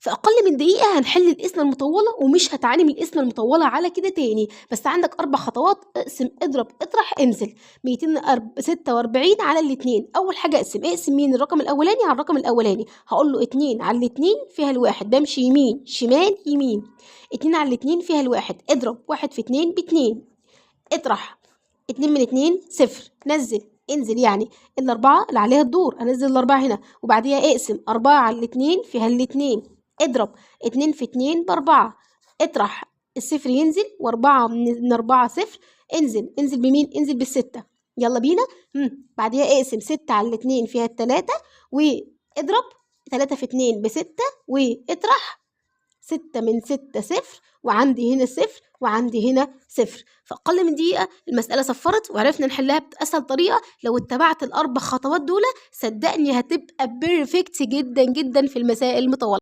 في أقل من دقيقة هنحل القسمة المطولة ومش هتعاني من القسمة المطولة على كده تاني. بس عندك 4 خطوات: اقسم، اضرب، اطرح، انزل. 246 على الاتنين. أول حاجة اقسم مين؟ الرقم الأولاني على الرقم الأولاني. هقول له 2 على الاتنين فيها الواحد، بمشي يمين شمال يمين. 2 على الاتنين فيها الواحد، اضرب 1 في 2 ب2. اطرح 2 من 2 0. نزل، انزل يعني الأربعة اللي عليها الدور، أنزل الأربعة هنا وبعديها اقسم. 4 على الاتنين فيها الاتنين، اضرب 2 في 2 ب4. اطرح الصفر ينزل، و4 من 4 0. انزل بمين؟ انزل بالستة. يلا بينا. بعديها اقسم. 6 على الاتنين فيها التلاتة، واضرب 3 في 2 ب6، واطرح 6 من 6 0. وعندي هنا 0 وعندي هنا 0. في أقل من دقيقة المسألة صفرت وعرفنا نحلها بأسهل طريقة. لو اتبعت ال4 خطوات دول صدقني هتبقى بيرفكت جدا جدا في المسائل المطولة.